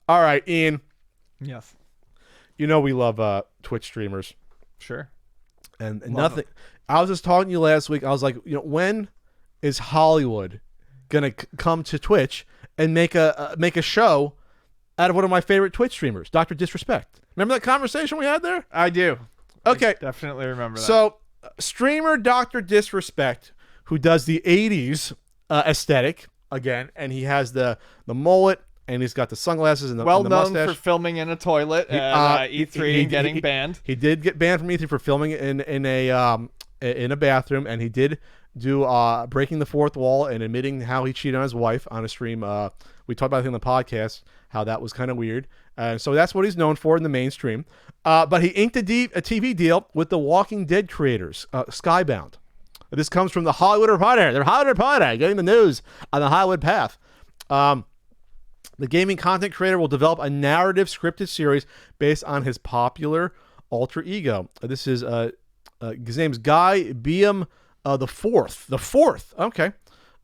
All right, Ian. Yes. You know we love Twitch streamers. Sure. And Love nothing. them. I was just talking to you last week. I was like, when is Hollywood gonna come to Twitch and make a show out of one of my favorite Twitch streamers, Dr. Disrespect? Remember that conversation we had there? I do. Okay. I definitely remember that. So, streamer Dr. Disrespect, who does the 80s aesthetic again, and he has the mullet, and he's got the sunglasses and the, well and the known mustache. for filming in a toilet at E3 and getting banned. He did get banned from E3 for filming in a bathroom, and he did do breaking the fourth wall and admitting how he cheated on his wife on a stream. We talked about it in the podcast, how that was kind of weird. So that's what he's known for in the mainstream. But he inked a TV deal with the Walking Dead creators, Skybound. This comes from the Hollywood Reporter. They're Hollywood Reporter, getting the news on the Hollywood path. The gaming content creator will develop a narrative scripted series based on his popular alter ego. This is his name's Guy Beam the fourth. Okay,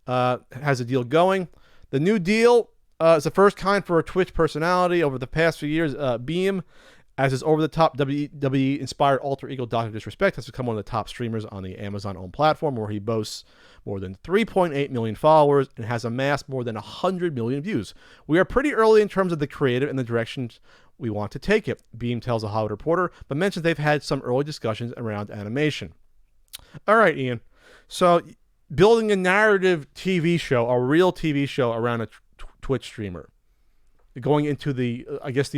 has a deal going. The new deal is the first kind for a Twitch personality. Over the past few years, Beam, as his over-the-top WWE-inspired alter ego Dr. Disrespect, has become one of the top streamers on the Amazon-owned platform, where he boasts more than 3.8 million followers and has amassed more than 100 million views. We are pretty early in terms of the creative and the directions we want to take it, Beam tells a Hollywood Reporter, but mentions they've had some early discussions around animation. All right, Ian. So, building a narrative TV show, a real TV show around a Twitch streamer. Going into the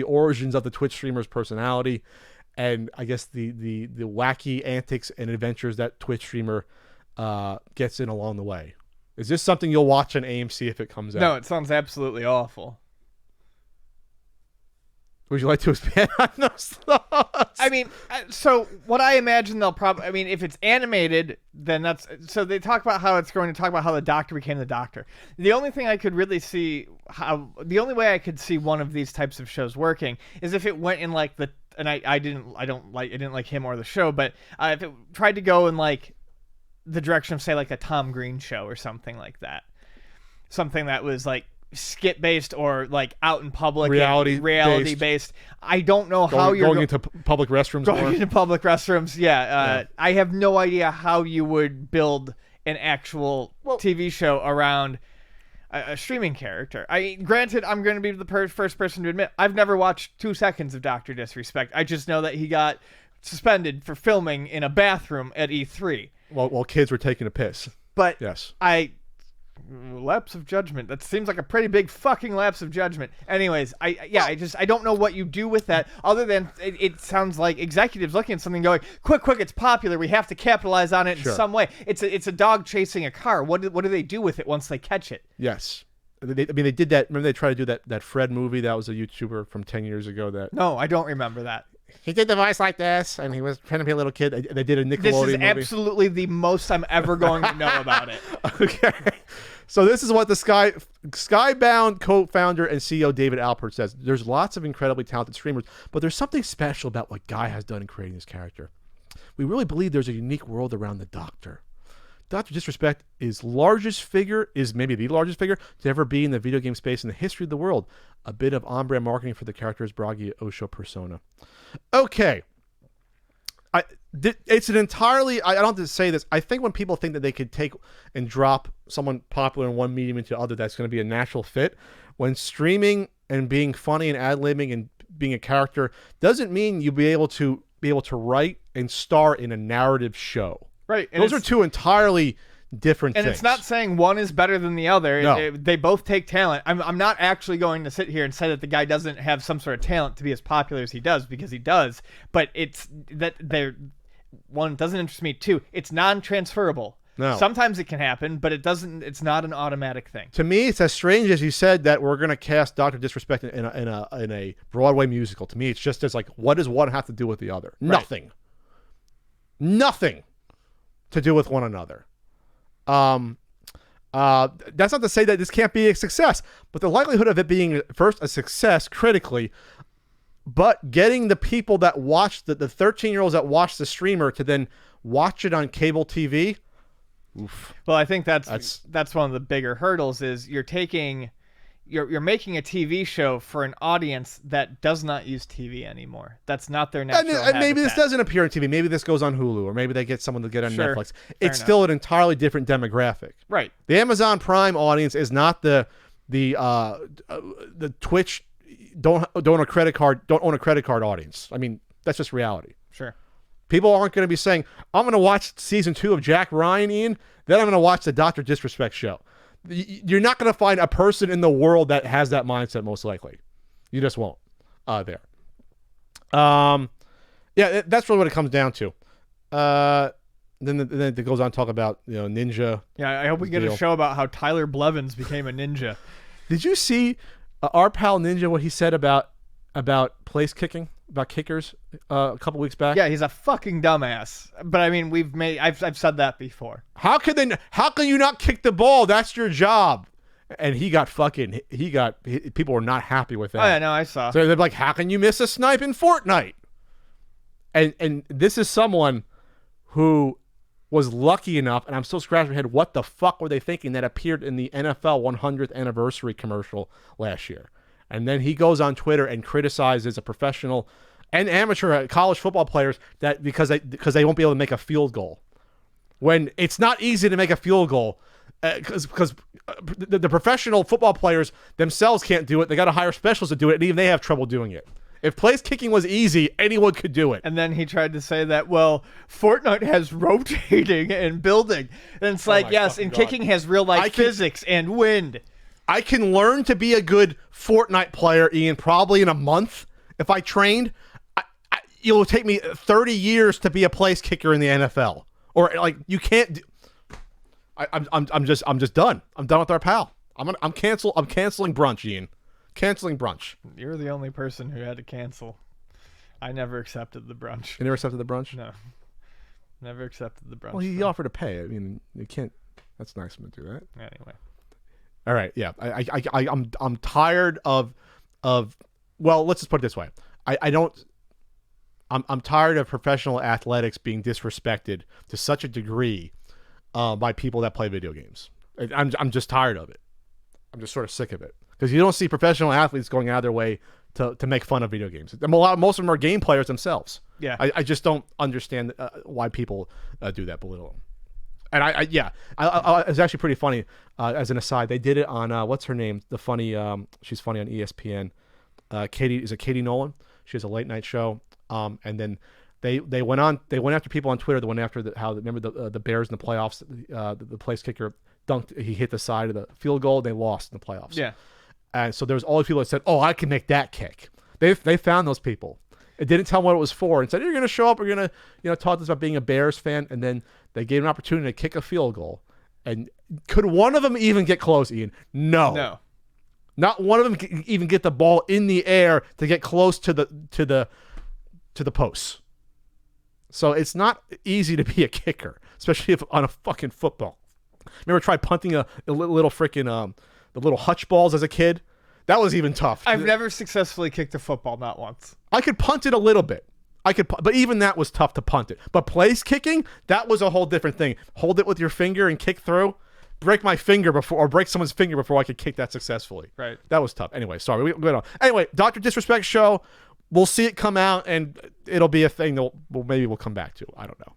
origins of the Twitch streamer's personality, and I guess the wacky antics and adventures that Twitch streamer gets in along the way. Is this something you'll watch on AMC if it comes out? No, it sounds absolutely awful. Would you like to expand on those thoughts? I mean, so what I imagine they'll probably, I mean, if it's animated, then that's, so they talk about how it's going to talk about how the Doctor became the Doctor. The only thing I could really see the only way I could see one of these types of shows working is if it went in like and I didn't like him or the show, but if it tried to go in like the direction of, say, like a Tom Green show or something like that. Something that was like skit based or like out in public, reality based. I don't know how you're going into public restrooms. Going into public restrooms, yeah. I have no idea how you would build an actual TV show around a streaming character. Granted, I'm going to be the first person to admit I've never watched 2 seconds of Dr. Disrespect. I just know that he got suspended for filming in a bathroom at E3 while kids were taking a piss. But yes, lapse of judgment. That seems like a pretty big fucking lapse of judgment. Anyways, I don't know what you do with that other than it sounds like executives looking at something going, quick, it's popular. We have to capitalize on it in some way. It's a dog chasing a car. What do they do with it once they catch it? Yes. They did that. Remember they tried to do that Fred movie that was a YouTuber from 10 years ago that... No, I don't remember that. He did the voice like this, and he was trying to be a little kid. They did a Nickelodeon movie. This is movie. Absolutely the most I'm ever going to know about it. Okay. So this is what the Skybound co-founder and CEO David Alpert says. There's lots of incredibly talented streamers, but there's something special about what Guy has done in creating this character. We really believe there's a unique world around the Doctor. Dr. Disrespect is maybe the largest figure to ever be in the video game space in the history of the world. A bit of on-brand marketing for the character's Bragi Osho persona. Okay. It's an entirely... I don't have to say this. I think when people think that they could take and drop someone popular in one medium into the other, that's going to be a natural fit. When streaming and being funny and ad-libbing and being a character doesn't mean you'll be able to write and star in a narrative show. Right. Those are two entirely different things. And it's not saying one is better than the other. No. They both take talent. I'm not actually going to sit here and say that the guy doesn't have some sort of talent to be as popular as he does, because he does. But it's that one, doesn't interest me. Two, it's non-transferable. No. Sometimes it can happen, but it's not an automatic thing. To me, it's as strange as you said that we're going to cast Dr. Disrespect in a Broadway musical. To me, it's just as like, what does one have to do with the other? Right. Nothing to do with one another. That's not to say that this can't be a success, but the likelihood of it being first a success critically, but getting the people that watch the 13-year-olds that watch the streamer to then watch it on cable TV. Oof. Well, I think that's one of the bigger hurdles is you're taking you're making a TV show for an audience that does not use TV anymore. That's not their natural and maybe this habitat. doesn't appear on TV. Maybe this goes on Hulu, or maybe they get someone to get on Sure. Netflix. Fair It's enough. still an entirely different demographic. Right. The Amazon Prime audience is not the Twitch don't own a credit card audience. I mean, that's just reality. Sure. People aren't going to be saying, I'm going to watch season 2 of Jack Ryan, Ian, then I'm going to watch the Dr. Disrespect show. You're not going to find a person in the world that has that mindset, most likely. You just won't there. Yeah, that's really what it comes down to. Then it goes on to talk about, Ninja. Yeah, I hope we get Deal. a show about how Tyler Blevins became a ninja. Did you see our pal Ninja, what he said about place kicking, about kickers a couple weeks back? Yeah, he's a fucking dumbass. But I mean, I've said that before. How can you not kick the ball? That's your job. And people were not happy with that. Oh yeah, no, I saw. So they're like, how can you miss a snipe in Fortnite? And this is someone who was lucky enough, and I'm still scratching my head, what the fuck were they thinking, that appeared in the NFL 100th anniversary commercial last year. And then he goes on Twitter and criticizes a professional and amateur college football players that because they won't be able to make a field goal. When it's not easy to make a field goal, because the professional football players themselves can't do it. They got to hire specialists to do it, and even they have trouble doing it. If place kicking was easy, anyone could do it. And then he tried to say that, well, Fortnite has rotating and building. And it's like, my yes, fucking and God. kicking has real-life physics and wind. I can learn to be a good Fortnite player, Ian, probably in a month if I trained. It will take me 30 years to be a place kicker in the NFL. Or like you can't. I'm just done. I'm done with our pal. I'm canceling brunch, Ian. Canceling brunch. You're the only person who had to cancel. I never accepted the brunch. You never accepted the brunch? No. Never accepted the brunch. Well, he offered to pay. I mean, you can't. That's nice of him to do that. Anyway. All right, yeah. I'm tired of. Well, let's just put it this way. I'm tired of professional athletics being disrespected to such a degree by people that play video games. I'm just tired of it. I'm just sort of sick of it because you don't see professional athletes going out of their way to make fun of video games. Most of them are game players themselves. Yeah. I just don't understand why people do that, belittle them. And it's actually pretty funny. As an aside, they did it on what's her name? The funny, she's funny on ESPN. Katie Nolan? She has a late night show. And then they went after people on Twitter. They went after remember the Bears in the playoffs. The place kicker dunked. He hit the side of the field goal. They lost in the playoffs. Yeah. And so there was all these people that said, "Oh, I can make that kick." They found those people. It didn't tell them what it was for, and said, "You're going to show up. We're going to talk to us about being a Bears fan." And then they gave an opportunity to kick a field goal. And could one of them even get close, Ian? No. Not one of them can even get the ball in the air to get close to the posts. So it's not easy to be a kicker, especially if on a fucking football. Remember, try punting a little freaking the little hutch balls as a kid. That was even tough. I've never successfully kicked a football, not once. I could punt it a little bit. But even that was tough to punt it. But place kicking, that was a whole different thing. Hold it with your finger and kick through. Break my finger or break someone's finger before I could kick that successfully. Right. That was tough. Anyway, sorry. We went on. Anyway, Dr. Disrespect show. We'll see it come out, and it'll be a thing that maybe we'll come back to. I don't know.